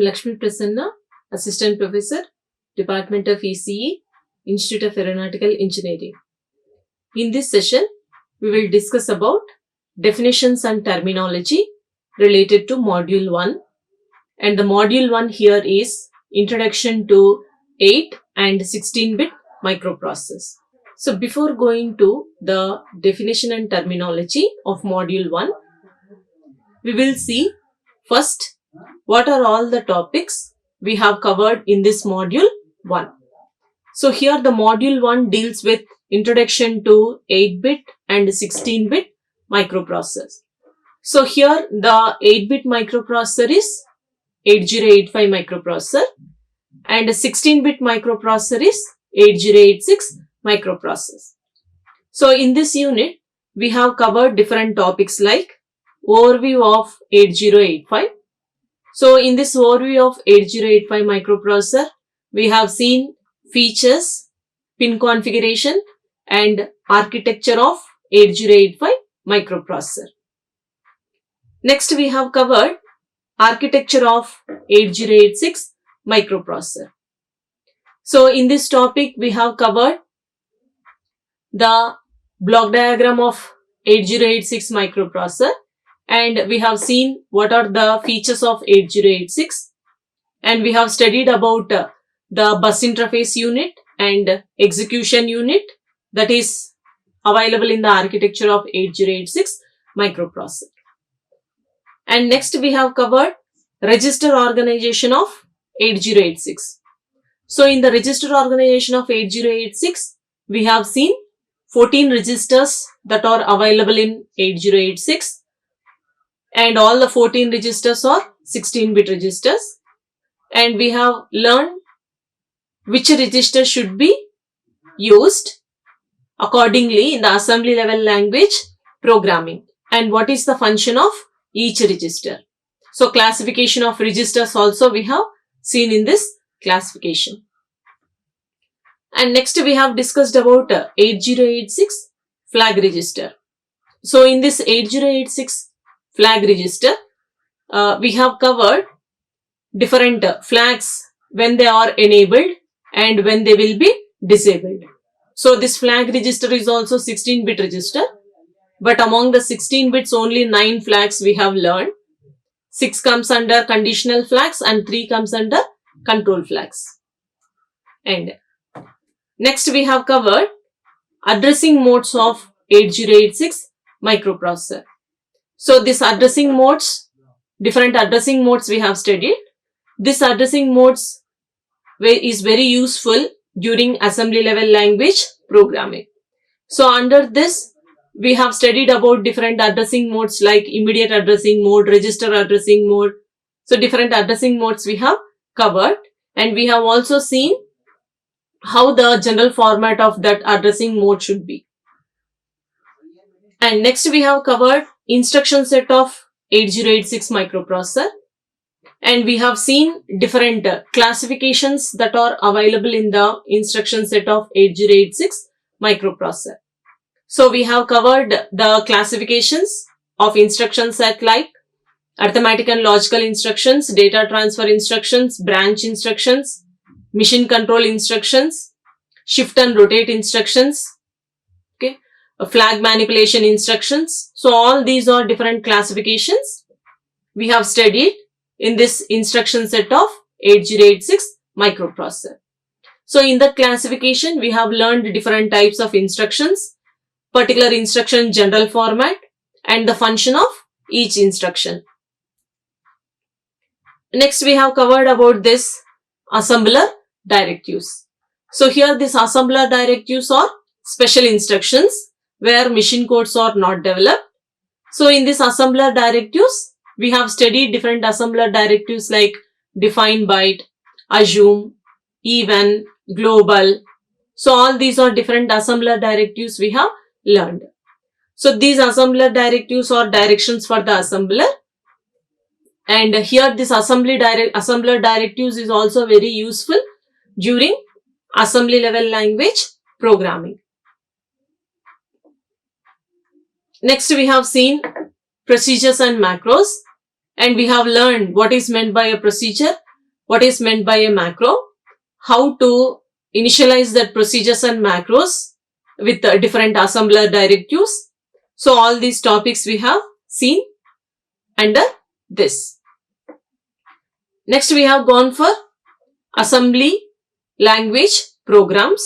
am Lakshmi Prasanna, Assistant Professor, Department of ECE, Institute of Aeronautical Engineering. In this session, we will discuss about definitions and terminology related to Module 1. And the Module 1 here is Introduction to 8 and 16-bit microprocessors. So before going to the definition and terminology of Module 1, we will see first what are all the topics we have covered in this Module 1. So here the Module 1 deals with Introduction to 8-bit and 16-bit microprocessors. So here the 8-bit microprocessor is 8085 microprocessor and a 16-bit microprocessor is 8086 microprocessor. So in this unit, we have covered different topics like overview of 8085. So in this overview of 8085 microprocessor, we have seen features, pin configuration and architecture of 8085 microprocessor. Next, we have covered architecture of 8086 microprocessor. So in this topic, we have covered the block diagram of 8086 microprocessor and we have seen what are the features of 8086 and we have studied about the bus interface unit and execution unit that is available in the architecture of 8086 microprocessor. And next we have covered register organization of 8086. So in the register organization of 8086, we have seen 14 registers that are available in 8086 and all the 14 registers are 16-bit registers and we have learned which register should be used accordingly in the assembly level language programming and what is the function of each register. So classification of registers also we have seen in this classification. And next we have discussed about 8086 flag register. So in this 8086 flag register, we have covered different flags when they are enabled and when they will be disabled. So this flag register is also 16-bit register, but among the 16 bits only 9 flags we have learned. 6 comes under conditional flags and 3 comes under control flags. And next we have covered addressing modes of 8086 microprocessor. So this addressing modes, different addressing modes we have studied. This addressing modes is very useful during assembly level language programming. So under this, we have studied about different addressing modes like immediate addressing mode, register addressing mode. So different addressing modes we have covered and we have also seen how the general format of that addressing mode should be. And next we have covered instruction set of 8086 microprocessor and we have seen different classifications that are available in the instruction set of 8086 microprocessor. So we have covered the classifications of instruction set like arithmetic and logical instructions, data transfer instructions, branch instructions, mission control instructions, shift and rotate instructions, okay, flag manipulation instructions. So all these are different classifications we have studied in this instruction set of 8086 microprocessor. So in the classification, we have learned different types of instructions, particular instruction general format and the function of each instruction. Next we have covered about this assembler directives. So here this assembler directives are special instructions where machine codes are not developed. So in this assembler directives, we have studied different assembler directives like define byte, assume, even, global. So all these are different assembler directives we have learned. So these assembler directives are directions for the assembler. And here this assembler directives is also very useful during assembly level language programming. Next we have seen procedures and macros and we have learned what is meant by a procedure what is meant by a macro, how to initialize that procedures and macros with different assembler directives. So all these topics we have seen under this. Next we have gone for assembly language programs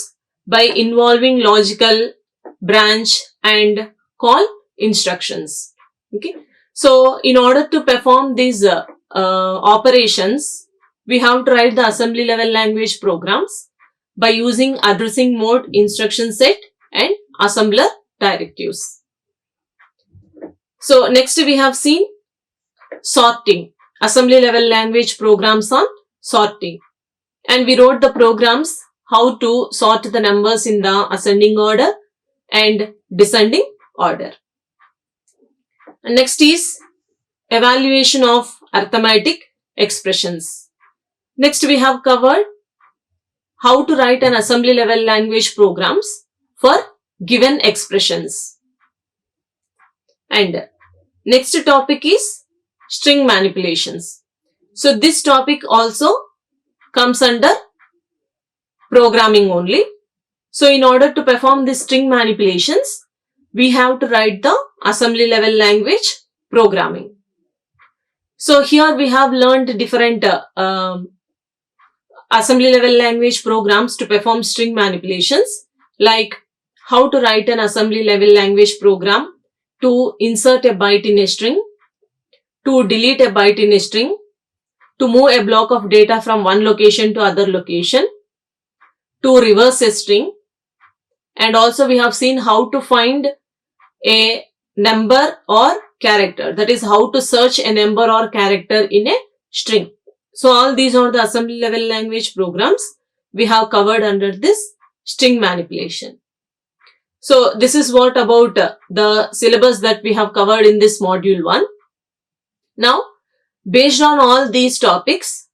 by involving logical, branch and call instructions. Okay. So in order to perform these operations, we have to write the assembly level language programs by using addressing mode, instruction set and assembler directives. So next we have seen sorting, assembly level language programs on sorting, and we wrote the programs how to sort the numbers in the ascending order and descending order. And next is evaluation of arithmetic expressions. Next we have covered how to write an assembly level language programs for given expressions. And next topic is string manipulations. So this topic also comes under programming only. So in order to perform these string manipulations, we have to write the assembly level language programming. So here we have learned different assembly level language programs to perform string manipulations, like how to write an assembly level language program to insert a byte in a string, to delete a byte in a string, to move a block of data from one location to other location, to reverse a string, and also we have seen how to find a number or character, that is how to search a number or character in a string. So all these are the assembly level language programs we have covered under this string manipulation. So this is what about the syllabus that we have covered in this module 1. Now, based on all these topics,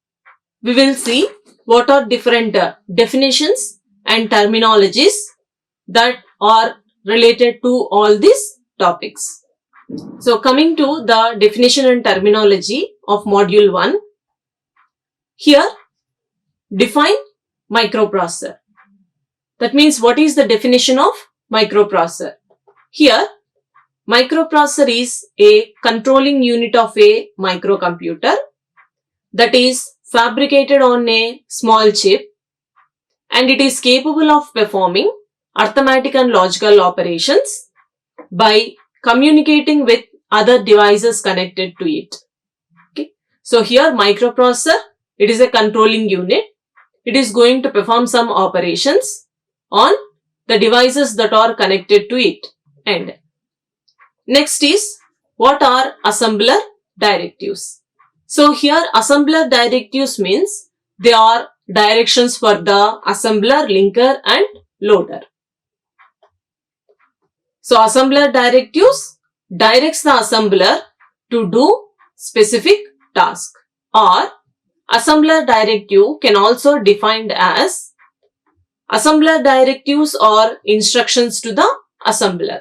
we will see what are different definitions and terminologies that are related to all these topics. So coming to the definition and terminology of module 1, here define microprocessor. That means what is the definition of microprocessor? Here microprocessor is a controlling unit of a microcomputer that is fabricated on a small chip, and it is capable of performing arithmetic and logical operations by communicating with other devices connected to it. Okay. So here microprocessor, it is a controlling unit. It is going to perform some operations on the devices that are connected to it. And next is, what are assembler directives? So here assembler directives means they are directions for the assembler, linker and loader. So assembler directives directs the assembler to do specific task, or assembler directive can also defined as assembler directives or instructions to the assembler.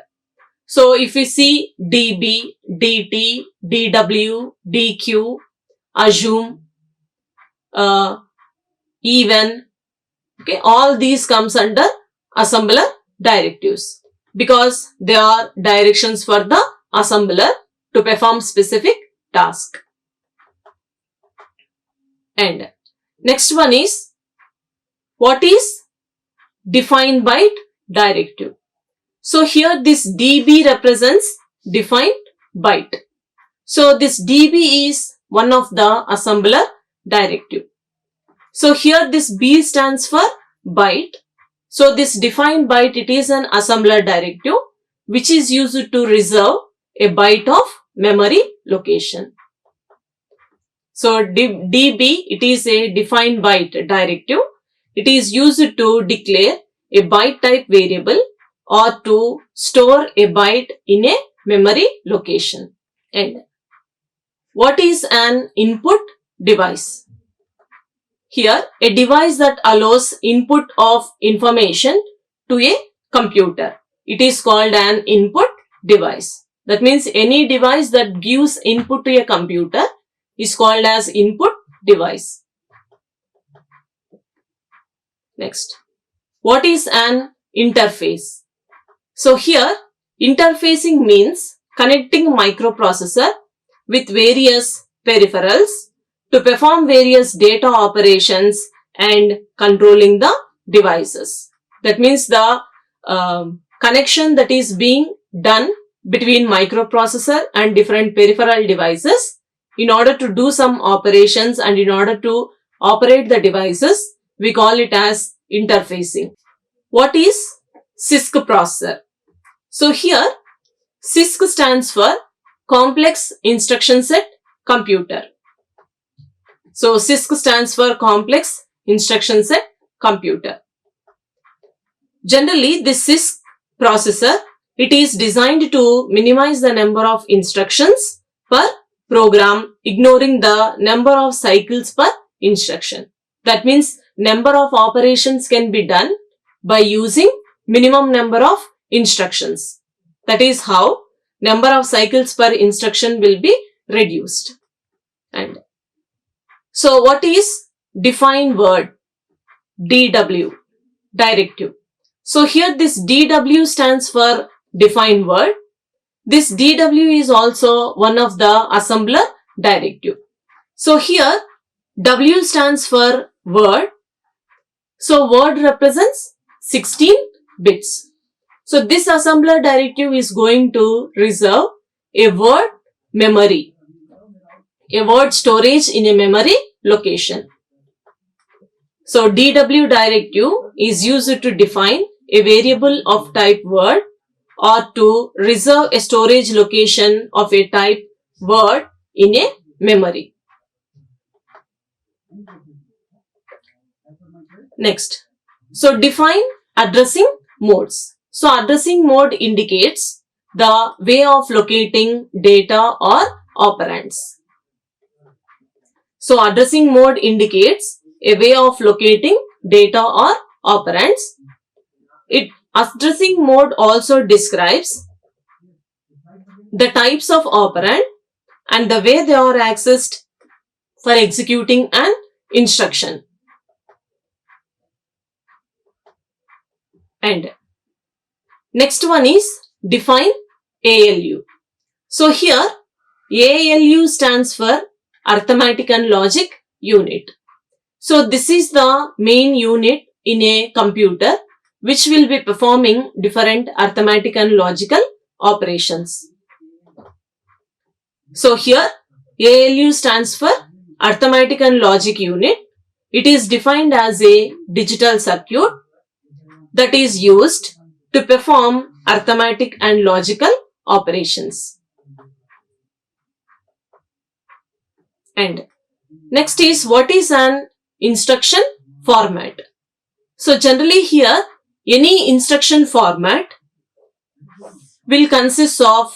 So if we see DB, DT, DW, DQ, assume, even, okay, all these comes under assembler directives because they are directions for the assembler to perform specific task. And next one is, what is defined byte directive? So here this DB represents defined byte. So this DB is one of the assembler directive. So here this B stands for byte. So this defined byte, it is an assembler directive which is used to reserve a byte of memory location. So DB, it is a defined byte directive. It is used to declare a byte type variable or to store a byte in a memory location. And what is an input device? Here, a device that allows input of information to a computer. It is called an input device. That means any device that gives input to a computer is called as input device. Next, what is an interface? So here, interfacing means connecting microprocessor with various peripherals to perform various data operations and controlling the devices. That means the connection that is being done between microprocessor and different peripheral devices in order to do some operations and in order to operate the devices, we call it as interfacing. What is CISC processor? So here, CISC stands for Complex Instruction Set Computer. So CISC stands for Complex Instruction Set Computer. Generally, this CISC processor, it is designed to minimize the number of instructions per program, ignoring the number of cycles per instruction. That means number of operations can be done by using minimum number of instructions. That is how number of cycles per instruction will be reduced. And so what is define word? DW, directive. So here this DW stands for define word. This DW is also one of the assembler directive. So here W stands for word. So word represents 16 bits. So this assembler directive is going to reserve a word memory, a word storage in a memory location. So DW directive is used to define a variable of type word or to reserve a storage location of a type word in a memory. Next, so define addressing modes. So addressing mode indicates the way of locating data or operands. So addressing mode indicates a way of locating data or operands. Addressing mode also describes the types of operand and the way they are accessed for executing an instruction. And next one is define ALU. So here ALU stands for Arithmetic and Logic Unit. So this is the main unit in a computer which will be performing different arithmetic and logical operations. So here ALU stands for Arithmetic and Logic Unit. It is defined as a digital circuit that is used to perform arithmetic and logical operations. And next is what is an instruction format. So generally here any instruction format will consist of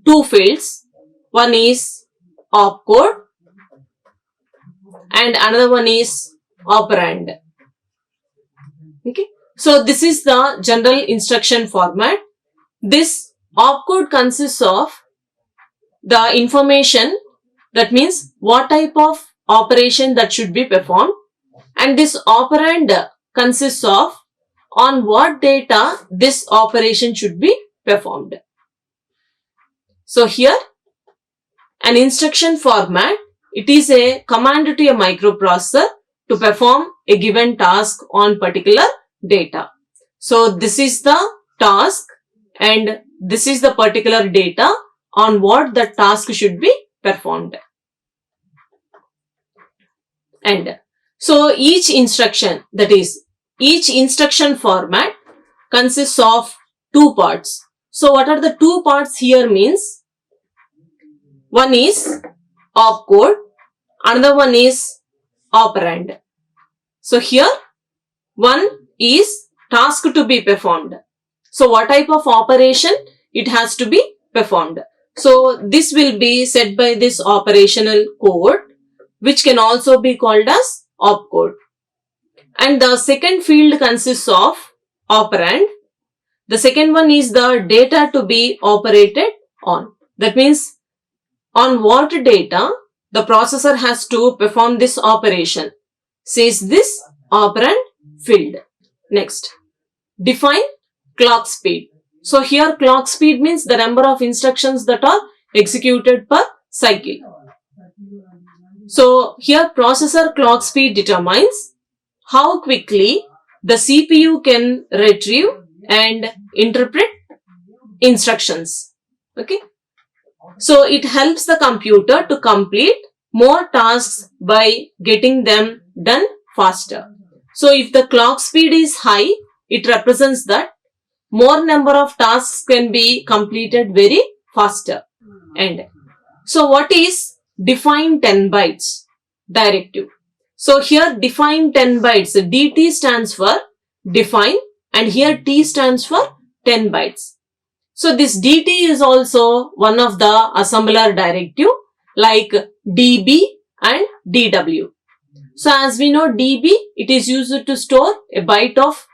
two fields. One is opcode and another one is operand. Okay. So this is the general instruction format. This opcode consists of the information, that means what type of operation that should be performed, and this operand consists of on what data this operation should be performed. So here an instruction format, it is a command to a microprocessor to perform a given task on particular data. So this is the task and this is the particular data on what the task should be performed. And so each instruction, that is each instruction format consists of two parts. So what are the two parts here means? One is opcode, another one is operand. So here one is task to be performed. So what type of operation it has to be performed. So this will be set by this operational code, which can also be called as opcode. And the second field consists of operand. The second one is the data to be operated on. That means on what data the processor has to perform this operation. Says this operand field. Next, define clock speed. So here clock speed means the number of instructions that are executed per cycle. So here processor clock speed determines how quickly the CPU can retrieve and interpret instructions. Okay. So it helps the computer to complete more tasks by getting them done faster. So if the clock speed is high, it represents that more number of tasks can be completed very faster. And so what is define 10 bytes directive? So here define 10 bytes, DT stands for define and here T stands for 10 bytes. So this DT is also one of the assembler directive like DB and DW. So as we know DB, it is used to store a byte of,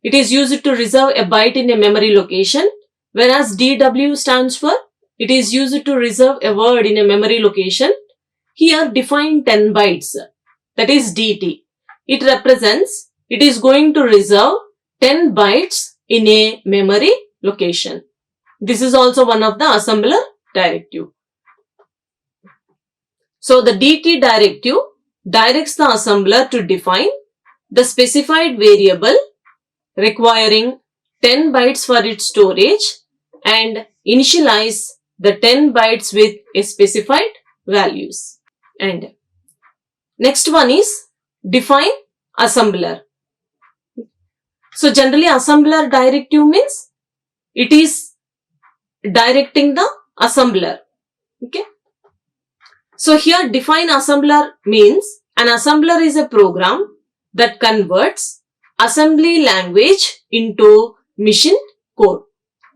it is used to reserve a byte in a memory location, whereas DW stands for, it is used to reserve a word in a memory location. Here define 10 bytes, that is DT. It represents, it is going to reserve 10 bytes in a memory location. This is also one of the assembler directive. So the DT directive directs the assembler to define the specified variable requiring 10 bytes for its storage and initialize the 10 bytes with a specified values. And next one is define assembler. So generally assembler directive means it is directing the assembler. Okay. So here define assembler means an assembler is a program that converts assembly language into machine code.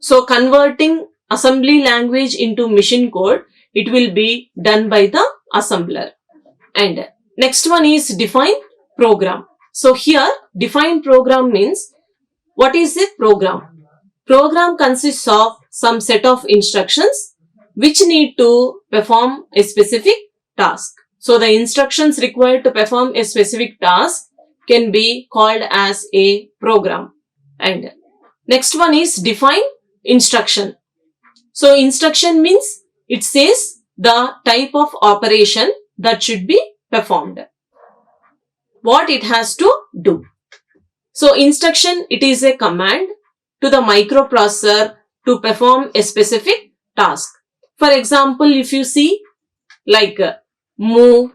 So converting assembly language into machine code, it will be done by the assembler. And next one is define program. So here define program means what is a program? Program consists of some set of instructions which need to perform a specific task. So the instructions required to perform a specific task can be called as a program. And next one is define instruction. So instruction means it says the type of operation that should be performed, what it has to do. So instruction, it is a command to the microprocessor to perform a specific task. For example, if you see like move,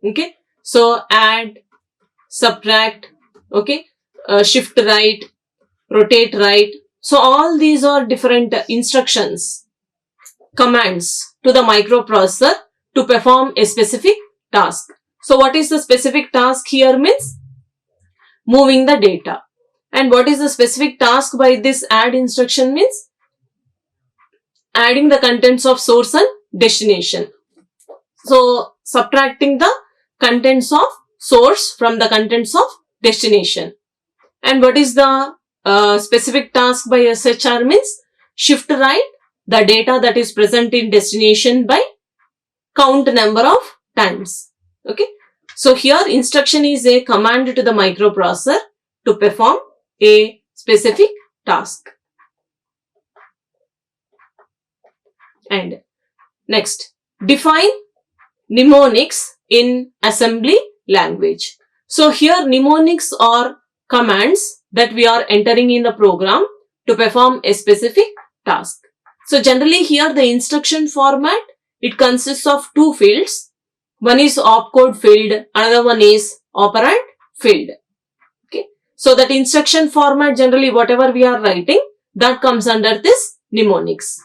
okay, so add, subtract, okay, shift right, rotate right. So all these are different instructions, commands to the microprocessor to perform a specific task. So what is the specific task here means moving the data. And what is the specific task by this add instruction means adding the contents of source and destination. So subtracting the contents of source from the contents of destination. And what is the specific task by SHR means shift right the data that is present in destination by count number of times. Okay. So here instruction is a command to the microprocessor to perform a specific task. And next, define mnemonics in assembly language. So here mnemonics are commands that we are entering in the program to perform a specific task. So generally here the instruction format, it consists of two fields. One is opcode field, another one is operand field. Okay. So that instruction format, generally whatever we are writing, that comes under this mnemonics.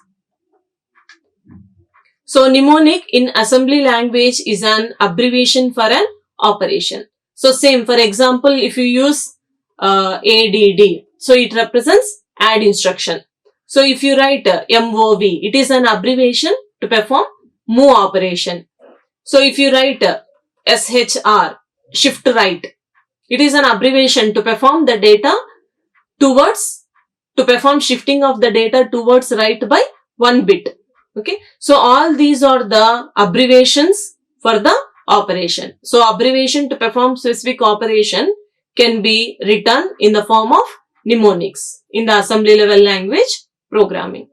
So mnemonic in assembly language is an abbreviation for an operation. So same, for example, if you use ADD, so it represents add instruction. So if you write MOV, it is an abbreviation to perform move operation. So if you write SHR, shift right, it is an abbreviation to perform the data towards, to perform shifting of the data towards right by 1 bit. Okay. So all these are the abbreviations for the operation. So abbreviation to perform specific operation can be written in the form of mnemonics in the assembly level language programming.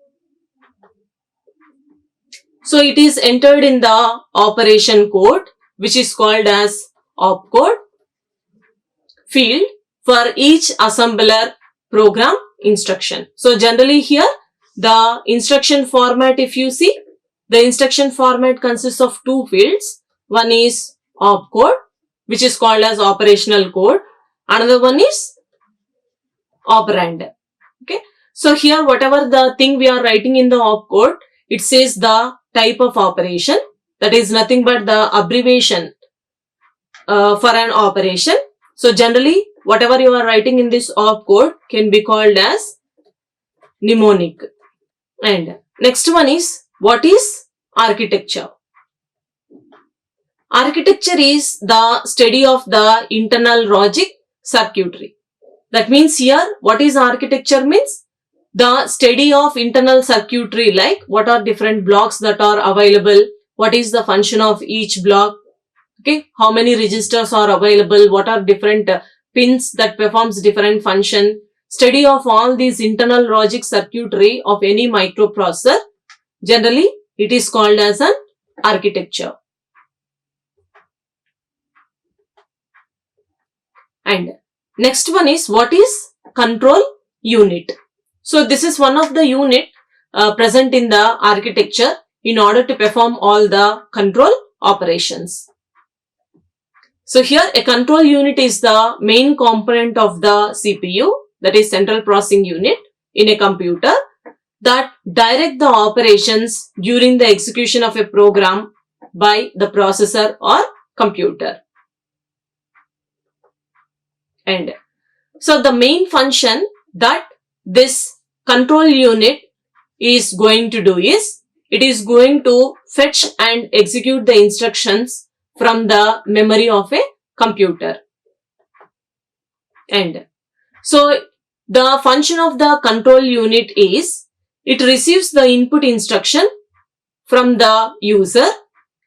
So it is entered in the operation code, which is called as opcode field for each assembler program instruction. So generally here the instruction format, if you see, the instruction format consists of two fields. One is opcode, which is called as operational code. Another one is operand. Okay. So here whatever the thing we are writing in the opcode, it says the type of operation, that is nothing but the abbreviation for an operation. So generally whatever you are writing in this opcode can be called as mnemonic. And next one is, what is architecture? Architecture is the study of the internal logic circuitry. That means here what is architecture means? The study of internal circuitry, like what are different blocks that are available, what is the function of each block, okay, how many registers are available, what are different pins that performs different function. Study of all these internal logic circuitry of any microprocessor, generally it is called as an architecture. And next one is, what is control unit? So this is one of the unit present in the architecture in order to perform all the control operations. So here a control unit is the main component of the CPU, that is central processing unit in a computer, that direct the operations during the execution of a program by the processor or computer. And so the main function that this control unit is going to do is, it is going to fetch and execute the instructions from the memory of a computer. And so the function of the control unit is, it receives the input instruction from the user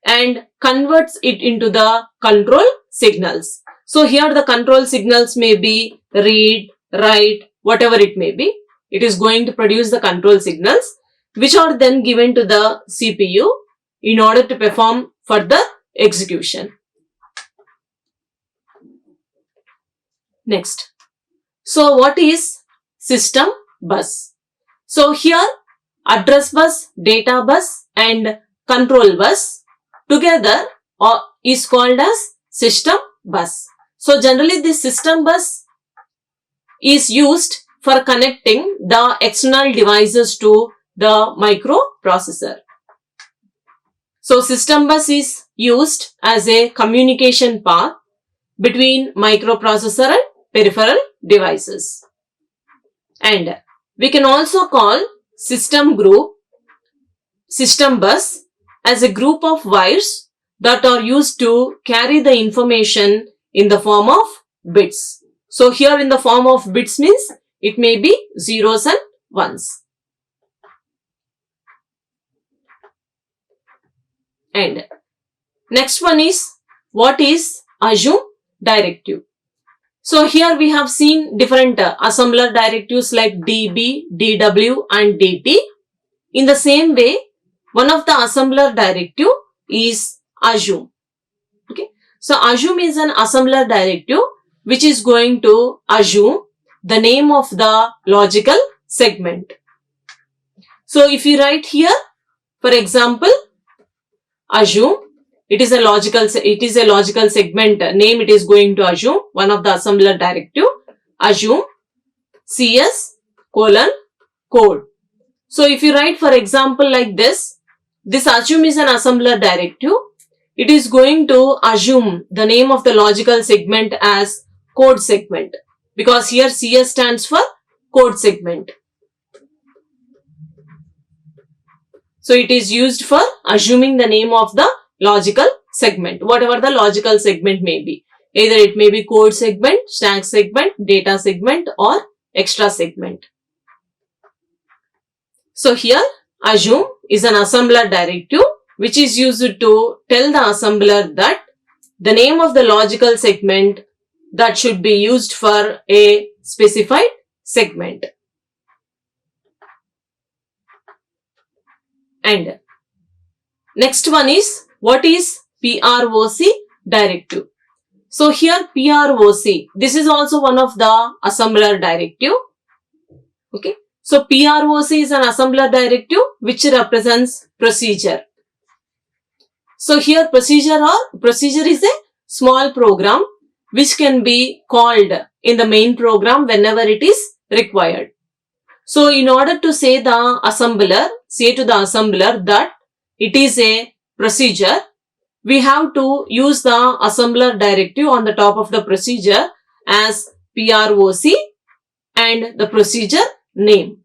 and converts it into the control signals. So here the control signals may be read, write, whatever it may be. It is going to produce the control signals, which are then given to the CPU in order to perform further execution. Next. So what is system bus? So here address bus, data bus and control bus together is called as system bus. So generally this system bus is used for connecting the external devices to the microprocessor. So system bus is used as a communication path between microprocessor and peripheral devices. And we can also call system group, system bus, as a group of wires that are used to carry the information in the form of bits. So here in the form of bits means it may be zeros and ones. And next one is, what is assume directive? So here we have seen different assembler directives like DB, DW and DT. In the same way, one of the assembler directive is assume. Okay. So assume is an assembler directive which is going to assume the name of the logical segment. So if you write here, for example, assume, it is a logical segment name, it is going to assume one of the assembler directive, assume CS code. So if you write for example like this assume is an assembler directive, it is going to assume the name of the logical segment as code segment, because here CS stands for code segment. So it is used for assuming the name of the logical segment, whatever the logical segment may be. Either it may be code segment, stack segment, data segment or extra segment. So here assume is an assembler directive which is used to tell the assembler that the name of the logical segment that should be used for a specified segment. And next one is, what is PROC directive? So here PROC, this is also one of the assembler directive. Okay. So PROC is an assembler directive which represents procedure. So here procedure is a small program which can be called in the main program whenever it is required. So in order to say to the assembler that it is a procedure, we have to use the assembler directive on the top of the procedure as PROC and the procedure name.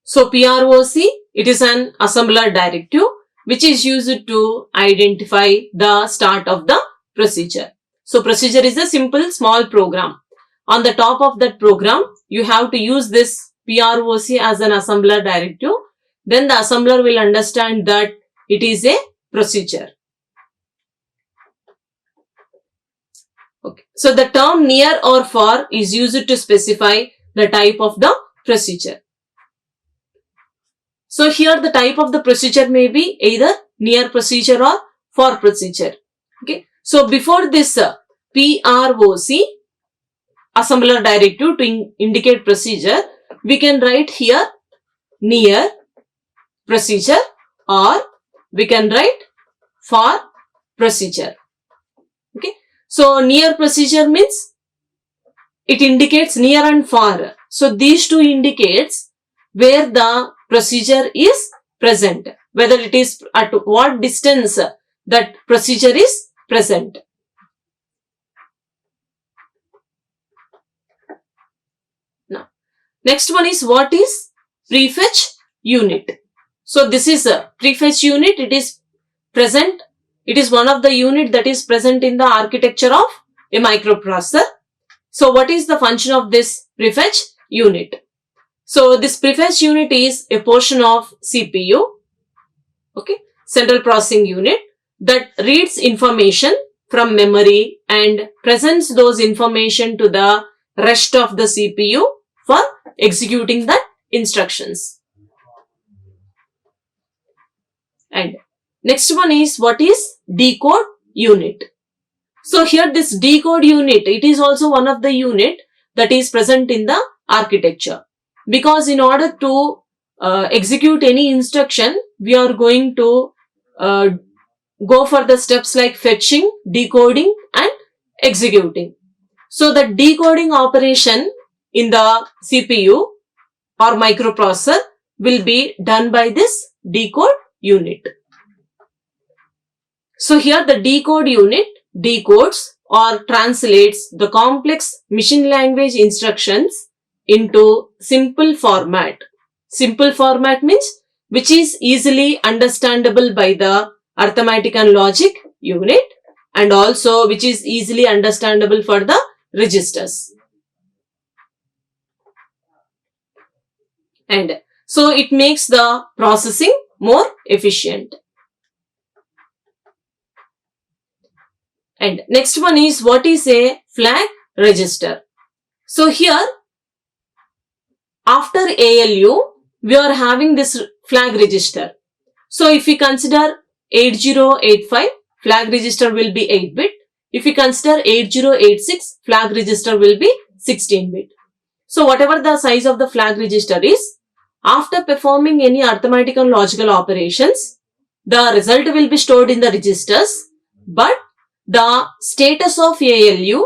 So PROC, it is an assembler directive which is used to identify the start of the procedure. So procedure is a simple small program. On the top of that program, you have to use this PROC as an assembler directive. Then the assembler will understand that it is a procedure. Okay. So the term near or far is used to specify the type of the procedure. So here the type of the procedure may be either near procedure or far procedure. Okay. So before this PROC, assembler directive to indicate procedure, we can write here near procedure or we can write far procedure. Okay. So near procedure means it indicates near and far. So these two indicates where the procedure is present, whether it is at what distance that procedure is present. Now, next one is, what is prefetch unit? So this is a prefetch unit. It is present. It is one of the unit that is present in the architecture of a microprocessor. So what is the function of this prefetch unit? So this prefetch unit is a portion of CPU, okay, central processing unit, that reads information from memory and presents those information to the rest of the CPU for executing the instructions. And next one is, what is decode unit? So here this decode unit, it is also one of the unit that is present in the architecture. Because in order to execute any instruction, we are going to go for the steps like fetching, decoding and executing. So the decoding operation in the CPU or microprocessor will be done by this decode unit. So here the decode unit decodes or translates the complex machine language instructions into simple format. Simple format means which is easily understandable by the arithmetic and logic unit and also which is easily understandable for the registers. And so it makes the processing more efficient. And next one is, what is a flag register? So here, after ALU, we are having this flag register. So if we consider 8085, flag register will be 8-bit. If we consider 8086, flag register will be 16-bit. So whatever the size of the flag register is, after performing any arithmetic and logical operations, the result will be stored in the registers, but the status of ALU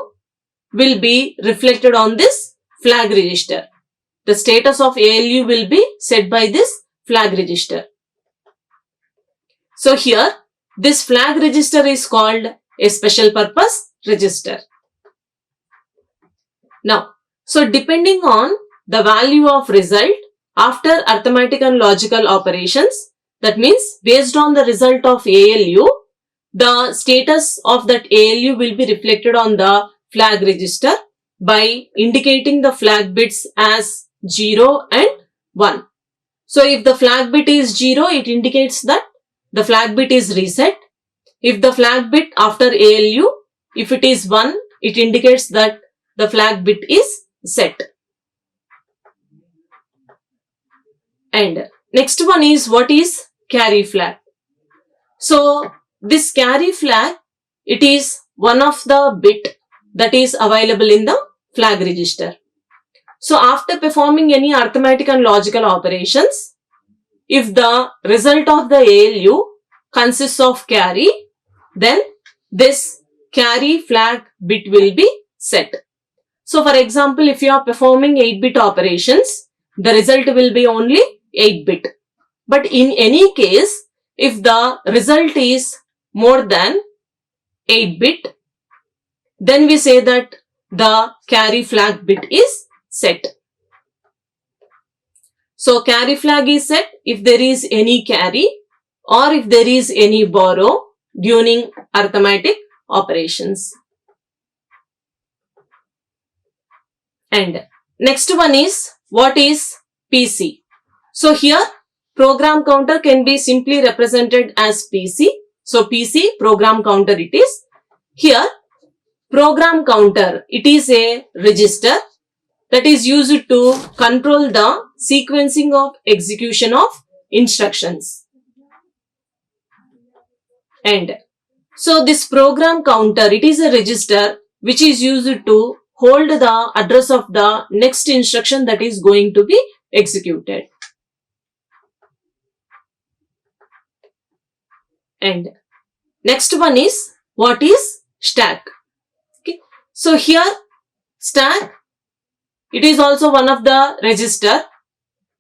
will be reflected on this flag register. The status of ALU will be set by this flag register. So here, this flag register is called a special purpose register. Now, so depending on the value of result after arithmetic and logical operations, that means based on the result of ALU, the status of that ALU will be reflected on the flag register by indicating the flag bits as 0 and 1. So if the flag bit is 0, it indicates that the flag bit is reset. If the flag bit after ALU, if it is 1, it indicates that the flag bit is set. And next one is, what is carry flag? So this carry flag, it is one of the bit that is available in the flag register. So after performing any arithmetic and logical operations, if the result of the ALU consists of carry, then this carry flag bit will be set. So for example, if you are performing 8-bit operations, the result will be only 8-bit. But in any case, if the result is more than 8-bit, then we say that the carry flag bit is set. So carry flag is set if there is any carry or if there is any borrow during arithmetic operations. And next one is, what is PC? So here program counter can be simply represented as PC. So PC, program counter it is. Here program counter, it is a register that is used to control the sequencing of execution of instructions. And so this program counter, it is a register which is used to hold the address of the next instruction that is going to be executed. And next one is, what is stack? Okay. So here stack, it is also one of the register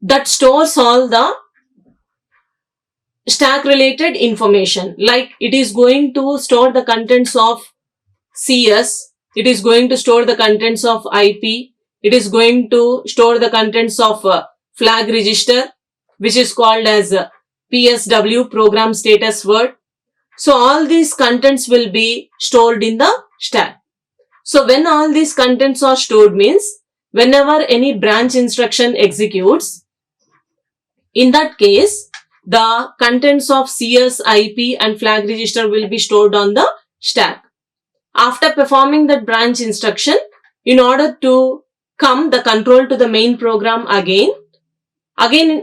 that stores all the stack related information. Like it is going to store the contents of CS, it is going to store the contents of IP, it is going to store the contents of flag register, which is called as PSW, program status word. So all these contents will be stored in the stack. So when all these contents are stored means, whenever any branch instruction executes, in that case, the contents of CS, IP and flag register will be stored on the stack. After performing that branch instruction, in order to come the control to the main program again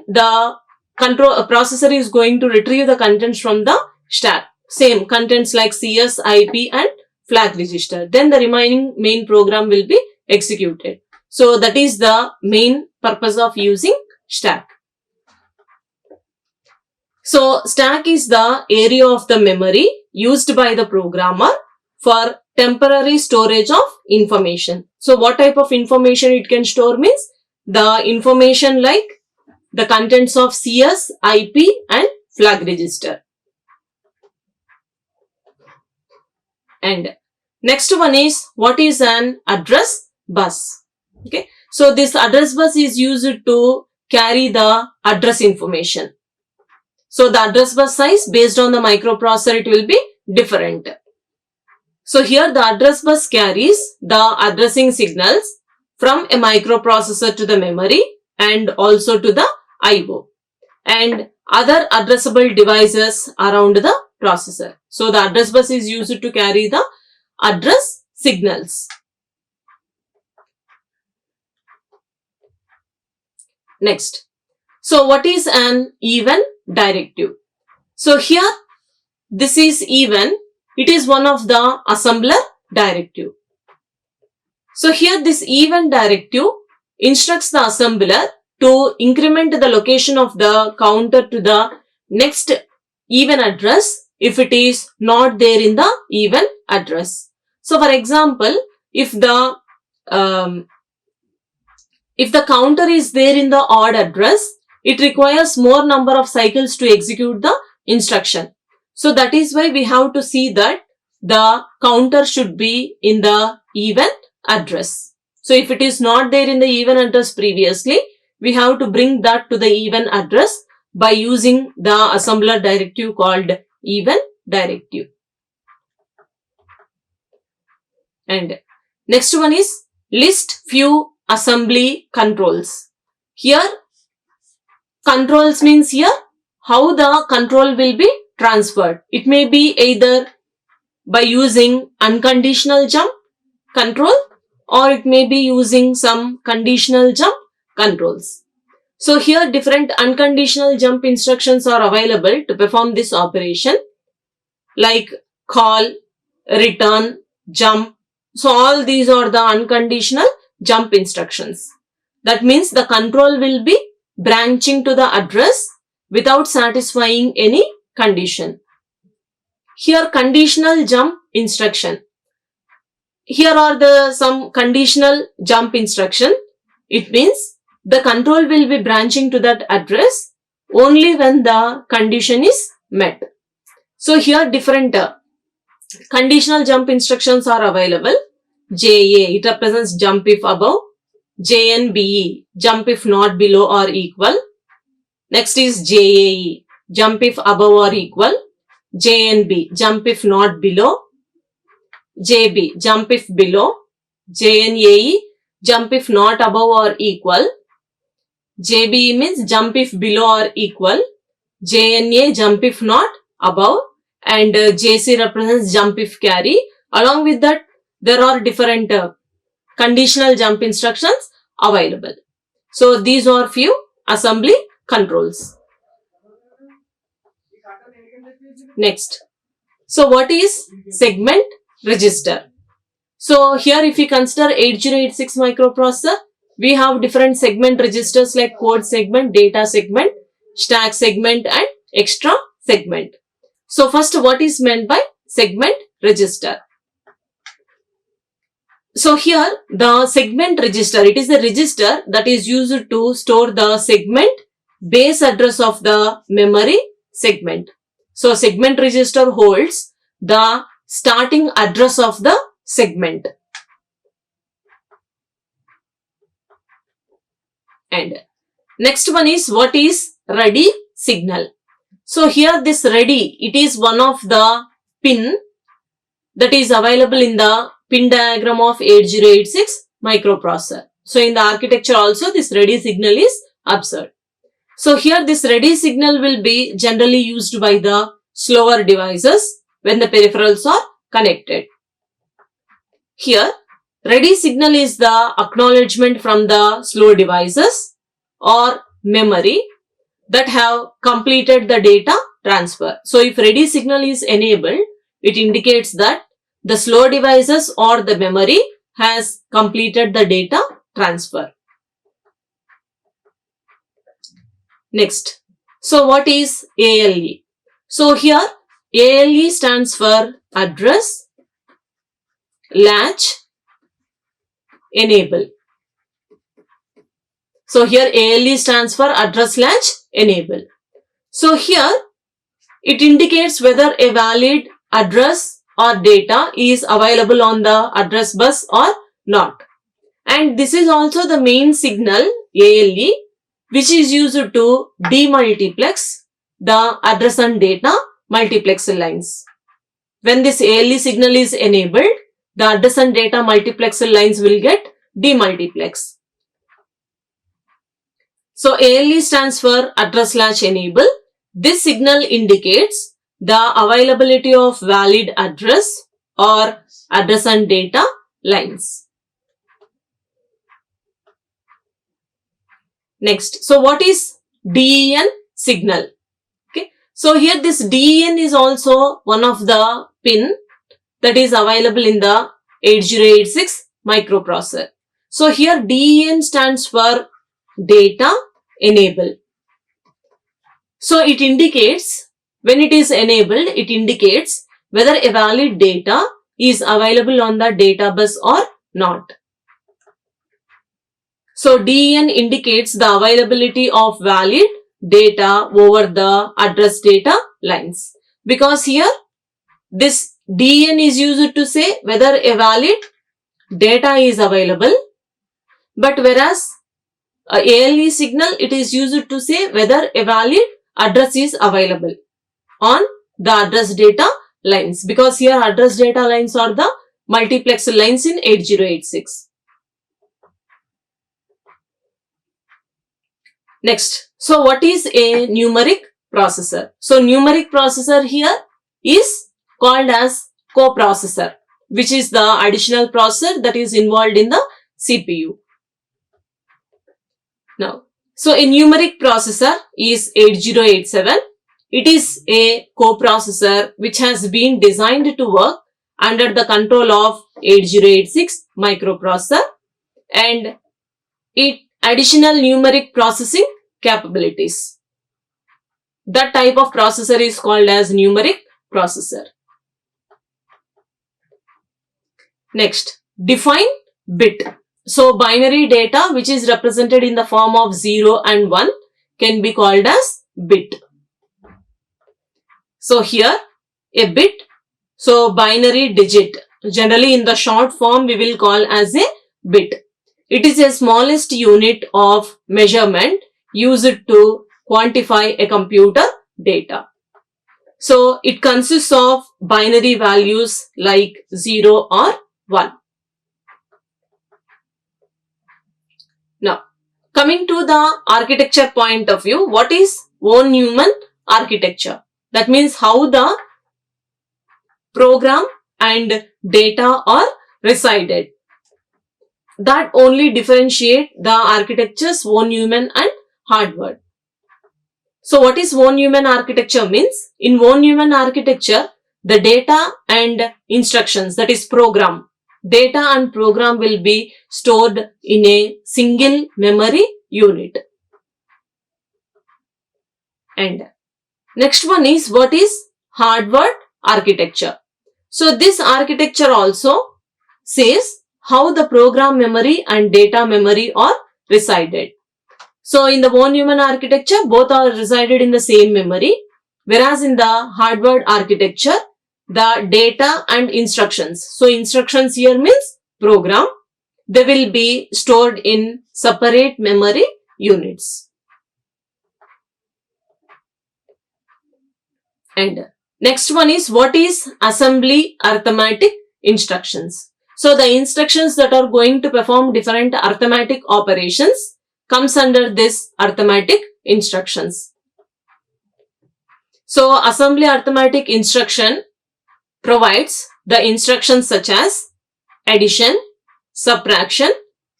the processor is going to retrieve the contents from the stack. Same contents like CS, IP and flag register. Then the remaining main program will be executed. So that is the main purpose of using stack. So stack is the area of the memory used by the programmer for temporary storage of information. So what type of information it can store means, the information like the contents of CS, IP and flag register. And next one is, what is an address bus? Okay. So this address bus is used to carry the address information. So the address bus size based on the microprocessor, it will be different. So here the address bus carries the addressing signals from a microprocessor to the memory and also to the IO and other addressable devices around the processor. So the address bus is used to carry the address signals. Next. So what is an even directive? So here this is even, it is one of the assembler directive. So here this even directive instructs the assembler to increment the location of the counter to the next even address if it is not there in the even address. So for example, if the counter is there in the odd address, it requires more number of cycles to execute the instruction. So that is why we have to see that the counter should be in the even address. So if it is not there in the even address previously, we have to bring that to the even address by using the assembler directive called even directive. And next one is list few assembly controls. Here controls means here how the control will be transferred. It may be either by using unconditional jump control, or it may be using some conditional jump controls. So here different unconditional jump instructions are available to perform this operation, like call, return, jump. So all these are the unconditional jump instructions. That means the control will be branching to the address without satisfying any condition. Here conditional jump instruction. Here are some conditional jump instruction. It means the control will be branching to that address only when the condition is met. So here different conditional jump instructions are available. JA, it represents jump if above. JNBE, jump if not below or equal. Next is JAE, jump if above or equal. JNB, jump if not below. JB, jump if below. JNAE, jump if not above or equal. JBE means jump if below or equal. JNA, jump if not above. And JC represents jump if carry. Along with that, there are different conditional jump instructions available. So these are few assembly controls. Next. So what is segment register? So here if we consider 8086 microprocessor, we have different segment registers like code segment, data segment, stack segment and extra segment. So first, what is meant by segment register? So here the segment register, it is a register that is used to store the segment base address of the memory segment. So segment register holds the starting address of the segment. And next one is what is ready signal. So here this ready, it is one of the pin that is available in the pin diagram of 8086 microprocessor. So in the architecture also this ready signal is observed. So here this ready signal will be generally used by the slower devices when the peripherals are connected. Here ready signal is the acknowledgement from the slow devices or memory that have completed the data transfer. So if ready signal is enabled, it indicates that the slow devices or the memory has completed the data transfer. Next. So what is ALE? So here ALE stands for address, latch, enable. So here ALE stands for address, latch, enable. So here it indicates whether a valid address or data is available on the address bus or not. And this is also the main signal ALE, which is used to demultiplex the address and data multiplex lines. When this ALE signal is enabled, the address and data multiplex lines will get demultiplex. So ALE stands for address latch enable. This signal indicates the availability of valid address or address and data lines. Next, so what is DEN signal? Okay, so here this DEN is also one of the pin that is available in the 8086 microprocessor. So here DEN stands for data enable. So it indicates, when it is enabled, it indicates whether a valid data is available on the data bus or not. So DEN indicates the availability of valid data over the address data lines. Because here this DEN is used to say whether a valid data is available, but whereas ALE signal, it is used to say whether a valid address is available on the address data lines, because here address data lines are the multiplex lines in 8086. Next, so what is a numeric processor? So numeric processor here is called as coprocessor, which is the additional processor that is involved in the CPU. Now, so a numeric processor is 8087. It is a coprocessor which has been designed to work under the control of 8086 microprocessor and it additional numeric processing capabilities. That type of processor is called as numeric processor. Next, define bit. So binary data which is represented in the form of 0 and 1 can be called as bit. So here a bit, so binary digit, generally in the short form we will call as a bit. It is the smallest unit of measurement used to quantify a computer data. So it consists of binary values like 0 or 1. Now, coming to the architecture point of view, what is von Neumann architecture? That means how the program and data are resided. That only differentiate the architectures von Neumann and Harvard. So what is von Neumann architecture means? In von Neumann architecture, the data and instructions, that is program, data and program will be stored in a single memory unit. And next one is what is Harvard architecture. So this architecture also says how the program memory and data memory are resided. So in the von Neumann architecture, both are resided in the same memory, whereas in the Harvard architecture, the data and instructions. So instructions here means program. They will be stored in separate memory units. And next one is what is assembly arithmetic instructions. So the instructions that are going to perform different arithmetic operations comes under this arithmetic instructions. So assembly arithmetic instruction provides the instructions such as addition, subtraction,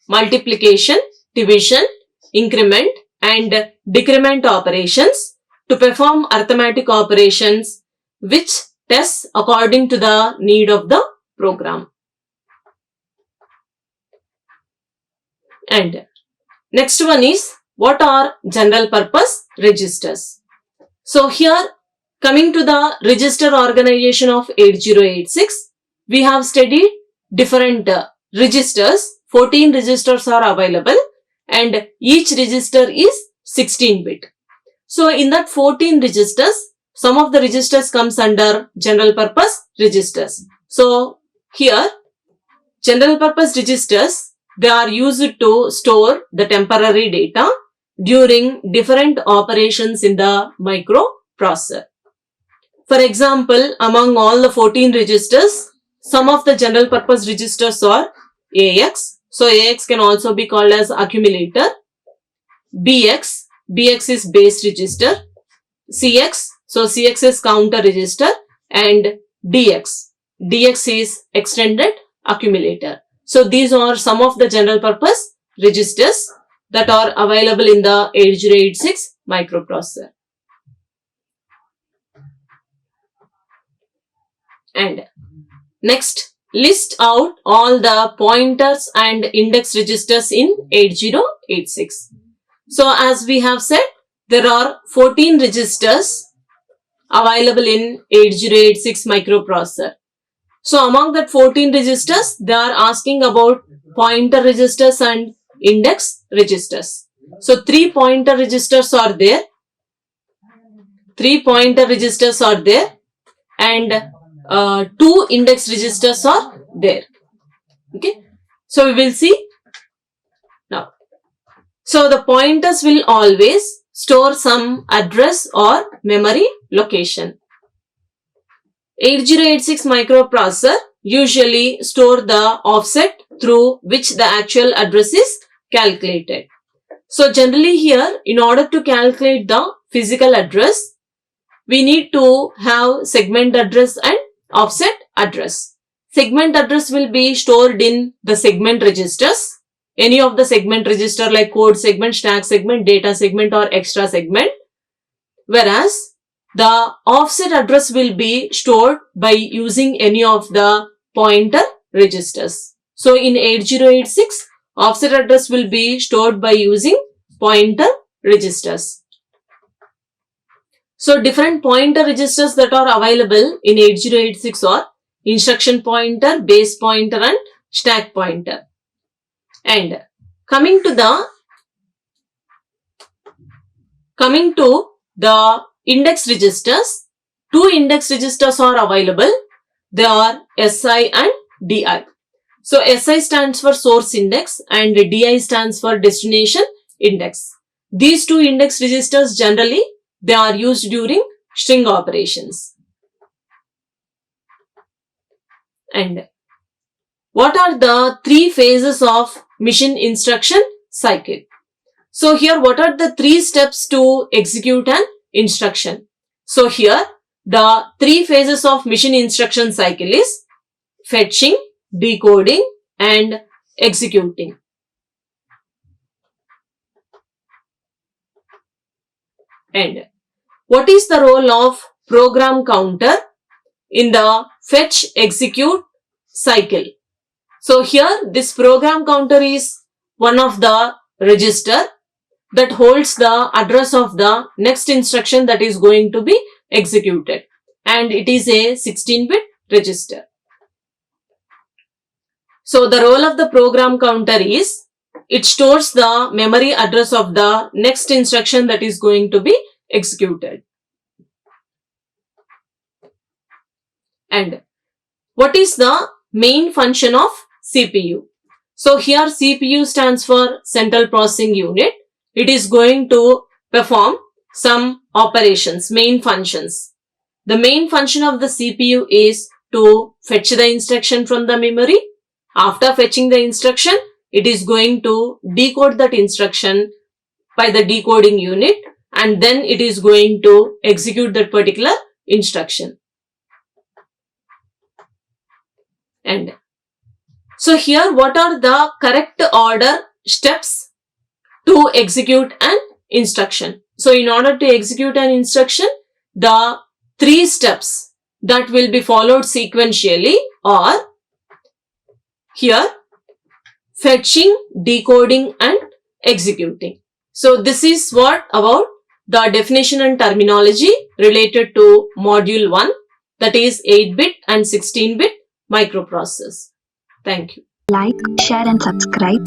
multiplication, division, increment and decrement operations to perform arithmetic operations which test according to the need of the program. And next one is what are general purpose registers. So here coming to the register organization of 8086, we have studied different registers. 14 registers are available and each register is 16-bit. So in that 14 registers, some of the registers comes under general purpose registers. So here general purpose registers, they are used to store the temporary data during different operations in the microprocessor. For example, among all the 14 registers, some of the general purpose registers are AX. So AX can also be called as accumulator. BX, BX is base register. CX, so CX is counter register. And DX, DX is extended accumulator. So these are some of the general purpose registers that are available in the 8086 microprocessor. And next, list out all the pointers and index registers in 8086. So as we have said, there are 14 registers available in 8086 microprocessor. So among that 14 registers, they are asking about pointer registers and index registers. So 3 pointer registers are there. 3 pointer registers are there and 2 index registers are there. Okay. So we will see now. So the pointers will always store some address or memory location. 8086 microprocessor usually store the offset through which the actual address is calculated. So generally here, in order to calculate the physical address, we need to have segment address and offset address. Segment address will be stored in the segment registers. Any of the segment register like code segment, stack segment, data segment or extra segment. Whereas the offset address will be stored by using any of the pointer registers. So in 8086, offset address will be stored by using pointer registers. So different pointer registers that are available in 8086 are instruction pointer, base pointer and stack pointer. And coming to the index registers, two index registers are available. They are SI and DI. So SI stands for source index and DI stands for destination index. These two index registers generally they are used during string operations. And what are the three phases of machine instruction cycle? So here what are the three steps to execute an instruction? So here the three phases of machine instruction cycle is fetching, decoding and executing. And what is the role of program counter in the fetch execute cycle? So here this program counter is one of the register that holds the address of the next instruction that is going to be executed, and it is a 16-bit register. So the role of the program counter is it stores the memory address of the next instruction that is going to be executed. And what is the main function of CPU? So here CPU stands for Central Processing Unit. It is going to perform some operations, main functions. The main function of the CPU is to fetch the instruction from the memory. After fetching the instruction, it is going to decode that instruction by the decoding unit, and then it is going to execute that particular instruction. And so here what are the correct order steps to execute an instruction? So in order to execute an instruction, the three steps that will be followed sequentially are here fetching, decoding and executing. So this is what about the definition and terminology related to module 1, that is 8-bit and 16-bit microprocessors. Thank you. Like, share and subscribe.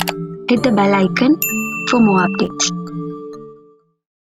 Hit the bell icon for more updates.